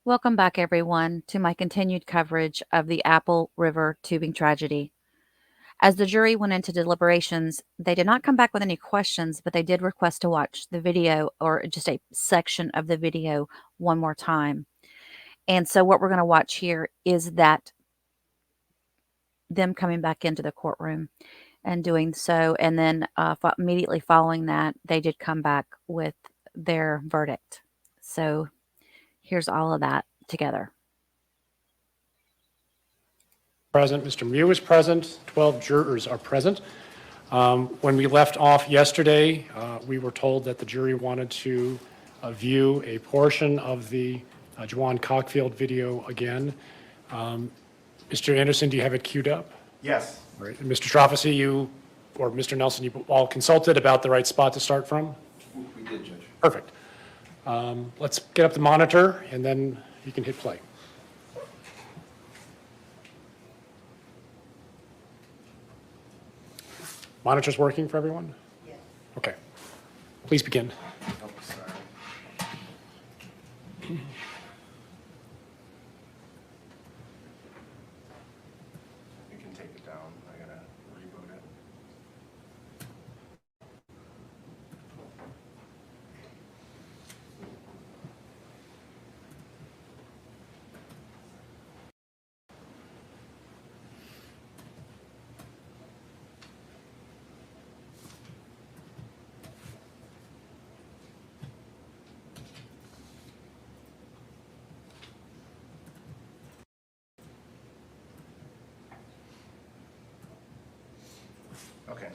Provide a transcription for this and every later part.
Welcome back, everyone, to my continued coverage of the Apple River tubing tragedy. As the jury went into deliberations, they did not come back with any questions, but they did request to watch the video or just a section of the video one more time. And so what we're going to watch here is that them coming back into the courtroom and doing so. And then immediately following that, they did come back with their verdict. So here's all of that together. Present. Mr. Miu is present. 12 jurors are present. When we left off yesterday, we were told that the jury wanted to view a portion of the Juwan Cockfield video again. Mr. Anderson, do you have it queued up? Yes. All right. And Mr. Strafasi, you or Mr. Nelson, you all consulted about the right spot to start from? We did, Judge. Perfect. Let's get up the monitor and then you can hit play. Monitor's working for everyone? Yes. Okay. Please begin. Oh, sorry. You can take it down. I gotta reboot it. Okay.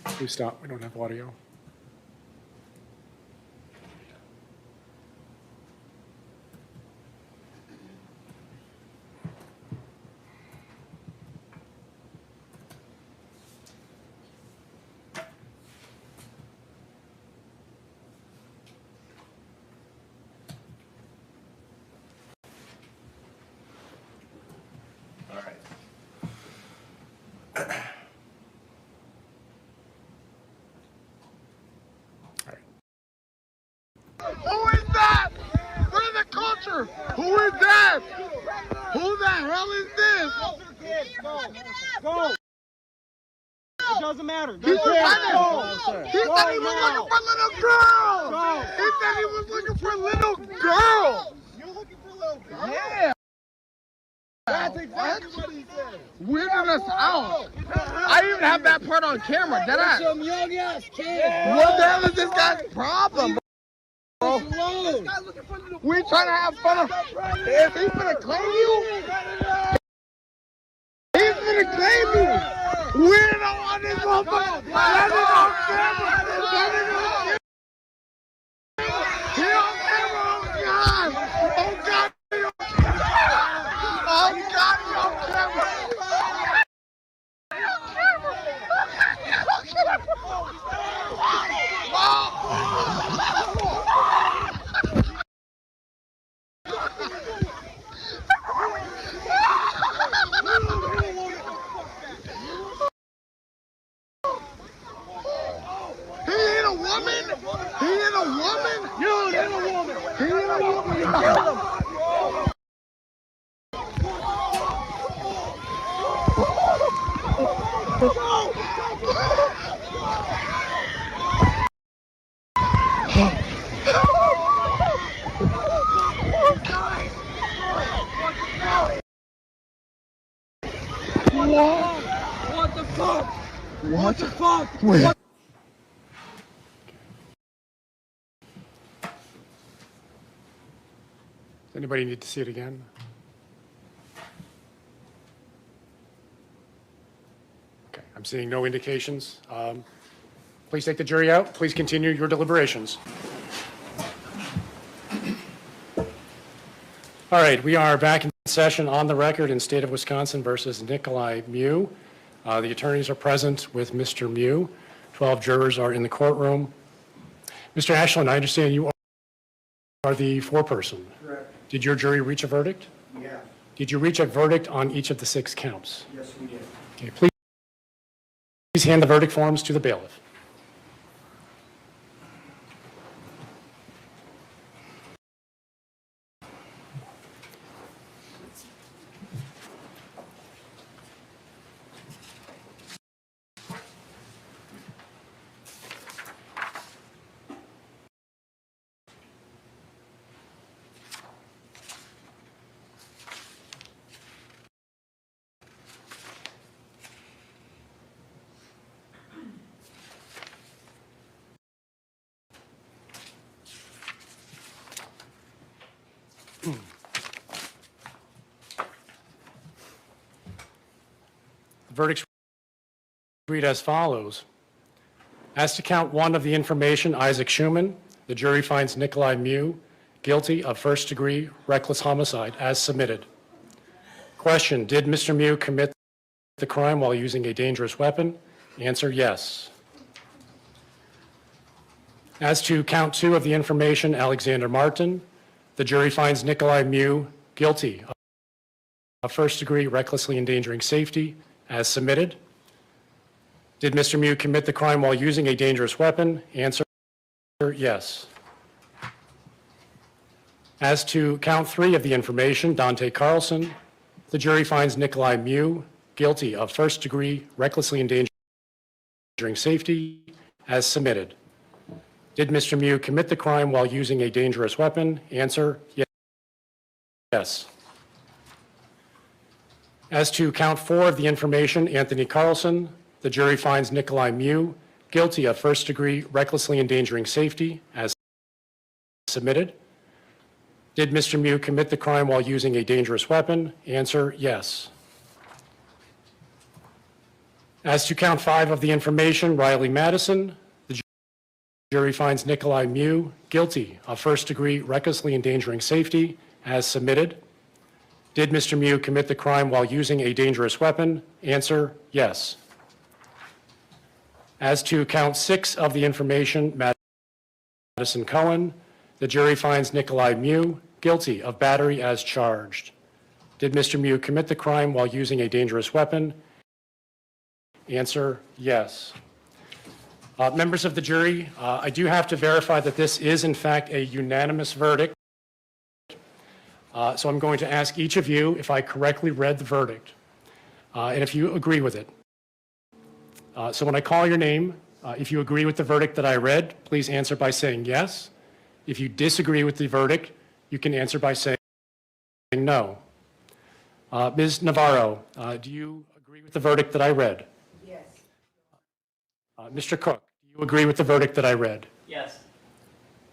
Please stop. We don't have audio. All right. Who is that? What is the culture? Who is that? Who the hell is this? Go. It doesn't matter. He said he was looking for little girls. Go. He said he was looking for little girls. You're looking for little girls? Yeah. That's exactly what he said. Weirded us out. I even have that part on camera. Did I? Some young ass kids. What the hell is this guy's problem, bro? We trying to have fun. Is he gonna claim you? He's gonna claim you. We don't want this motherfucker. Let it on camera. Let it on camera. He on camera. Oh God. Oh God. He on camera. Oh God. He on camera. He on camera. He on camera. He ain't a woman. He ain't a woman. You ain't a woman. He ain't a woman. You killed him. What the fuck? What the fuck? Wait. Does anybody need to see it again? Okay, I'm seeing no indications. Please take the jury out. Please continue your deliberations. All right, we are back in session on the record in State of Wisconsin versus Nicolae Miu. The attorneys are present with Mr. Miu. 12 jurors are in the courtroom. Mr. Ashland, I understand you are the foreperson. Correct. Did your jury reach a verdict? Yeah. Did you reach a verdict on each of the 6 counts? Yes, we did. Okay, please hand the verdict forms to the bailiff. The verdicts read as follows. As to count one of the information, Isaac Schumann, the jury finds Nicolae Miu guilty of first-degree reckless homicide as submitted. Question, did Mr. Miu commit the crime while using a dangerous weapon? Answer, yes. As to count two of the information, Alexander Martin, the jury finds Nicolae Miu guilty of first-degree recklessly endangering safety as submitted. Did Mr. Miu commit the crime while using a dangerous weapon? Answer, yes. As to count three of the information, Dante Carlson, the jury finds Nicolae Miu guilty of first-degree recklessly endangering safety as submitted. Did Mr. Miu commit the crime while using a dangerous weapon? Answer, yes. As to count four of the information, Anthony Carlson, the jury finds Nicolae Miu guilty of first-degree recklessly endangering safety as submitted. Did Mr. Miu commit the crime while using a dangerous weapon? Answer, yes. As to count five of the information, Riley Madison, the jury finds Nicolae Miu guilty of first-degree recklessly endangering safety as submitted. Did Mr. Miu commit the crime while using a dangerous weapon? Answer, yes. As to count six of the information, Madison Cohen, the jury finds Nicolae Miu guilty of battery as charged. Did Mr. Miu commit the crime while using a dangerous weapon? Answer, yes. Members of the jury, I do have to verify that this is in fact a unanimous verdict. So I'm going to ask each of you if I correctly read the verdict and if you agree with it. So when I call your name, if you agree with the verdict that I read, please answer by saying yes. If you disagree with the verdict, you can answer by saying no. Ms. Navarro, do you agree with the verdict that I read? Yes. Mr. Cook, do you agree with the verdict that I read? Yes.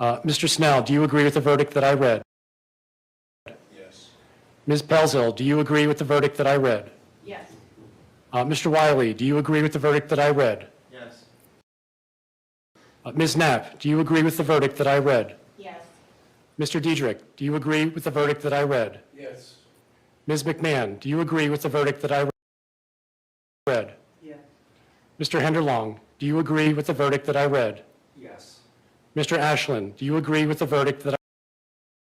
Mr. Snell, do you agree with the verdict that I read? Yes. Ms. Pelzel, do you agree with the verdict that I read? Yes. Mr. Wiley, do you agree with the verdict that I read? Yes. Ms. Knapp, do you agree with the verdict that I read? Yes. Mr. Diedrich, do you agree with the verdict that I read? Yes. Ms. McMahon, do you agree with the verdict that I read? Yes. Mr. Henderlong, do you agree with the verdict that I read? Yes. Mr. Ashland, do you agree with the verdict that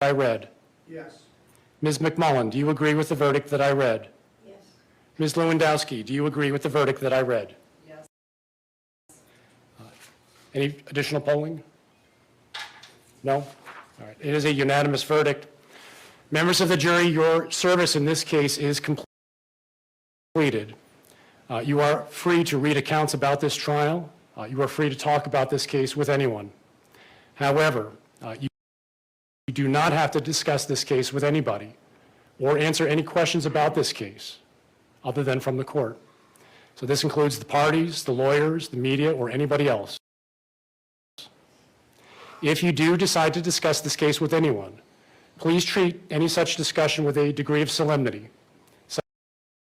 I read? Yes. Ms. McMullen, do you agree with the verdict that I read? Yes. Ms. Lewandowski, do you agree with the verdict that I read? Yes. Any additional polling? No? All right. It is a unanimous verdict. Members of the jury, your service in this case is completed. You are free to read accounts about this trial. You are free to talk about this case with anyone. However, you do not have to discuss this case with anybody or answer any questions about this case other than from the court. So this includes the parties, the lawyers, the media, or anybody else. If you do decide to discuss this case with anyone, please treat any such discussion with a degree of solemnity,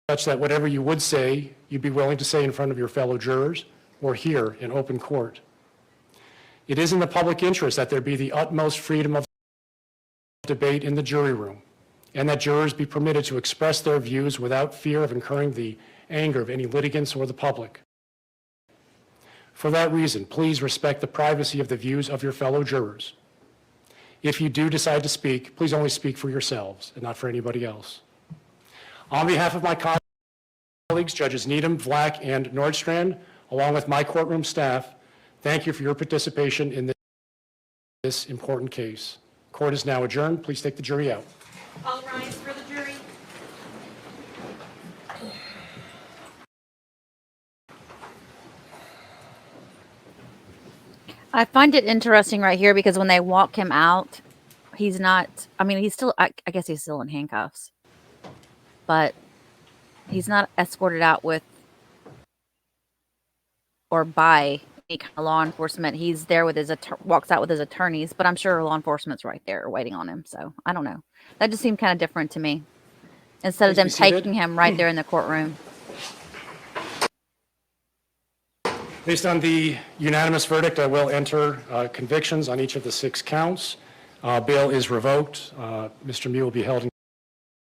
such that whatever you would say, you'd be willing to say in front of your fellow jurors or here in open court. It is in the public interest that there be the utmost freedom of debate in the jury room, and that jurors be permitted to express their views without fear of incurring the anger of any litigants or the public. For that reason, please respect the privacy of the views of your fellow jurors. If you do decide to speak, please only speak for yourselves and not for anybody else. On behalf of my colleagues, Judges Needham, Vlack, and Nordstrand, along with my courtroom staff, thank you for your participation in this important case. Court is now adjourned. Please take the jury out. All rise for the jury. I find it interesting right here because when they walk him out, he's not, I mean, he's still, I guess he's still in handcuffs, but he's not escorted out with or by any kind of law enforcement. He's there with his, walks out with his attorneys, but I'm sure law enforcement's right there waiting on him. So I don't know. That just seemed kind of different to me. Instead of Please be them seated. taking him right there in the courtroom. Based on the unanimous verdict, I will enter convictions on each of the 6 counts. Bail is revoked. Mr. Miu will be held in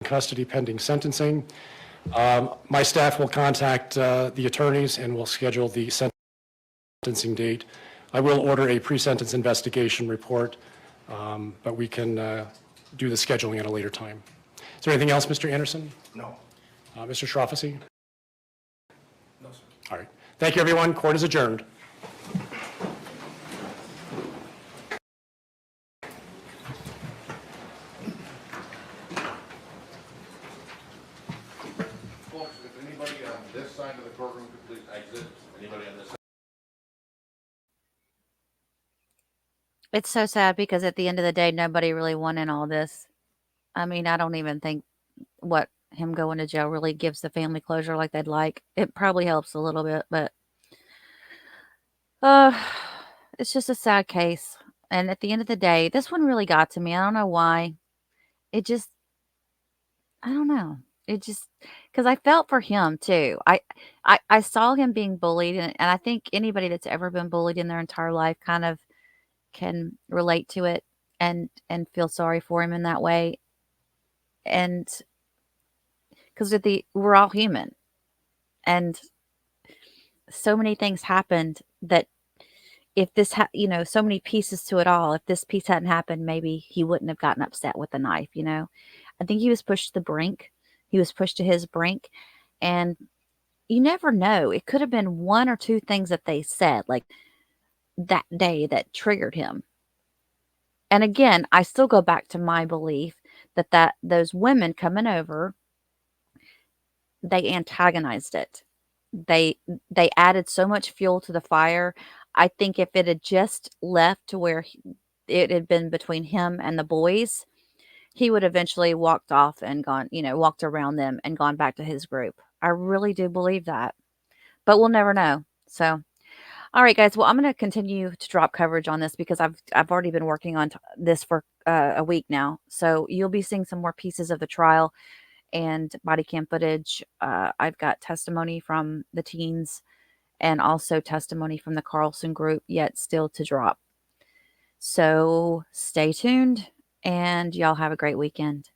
custody pending sentencing. My staff will contact the attorneys and will schedule the sentencing date. I will order a pre-sentence investigation report, but we can do the scheduling at a later time. Is there anything else, Mr. Anderson? No. Mr. Shroffesy? No, sir. All right. Thank you, everyone. Court is adjourned. Folks, if anybody on this side of the courtroom could please exit, anybody on this side? It's so sad because at the end of the day, nobody really won in all this. I mean, I don't even think what him going to jail really gives the family closure like they'd like. It probably helps a little bit, but uh, it's just a sad case. And at the end of the day, this one really got to me. I don't know why. It just, I don't know. It just, because I felt for him too. I saw him being bullied, and I think anybody that's ever been bullied in their entire life kind of can relate to it and feel sorry for him in that way. And because we're all human, and so many things happened that if this so many pieces to it all, if this piece hadn't happened, maybe he wouldn't have gotten upset with the knife. I think he was pushed to the brink. He was pushed to his brink, and you never know. It could have been one or two things that they said like that day that triggered him. And again, I still go back to my belief that those women coming over, they antagonized it. They added so much fuel to the fire. I think if it had just left to where it had been between him and the boys, he would eventually walked off and gone, walked around them and gone back to his group. I really do believe that, but we'll never know. So, all right, guys. Well, I'm going to continue to drop coverage on this because I've already been working on this for a week now. So you'll be seeing some more pieces of the trial and body cam footage. I've got testimony from the teens and also testimony from the Carlson group yet still to drop. So stay tuned and y'all have a great weekend.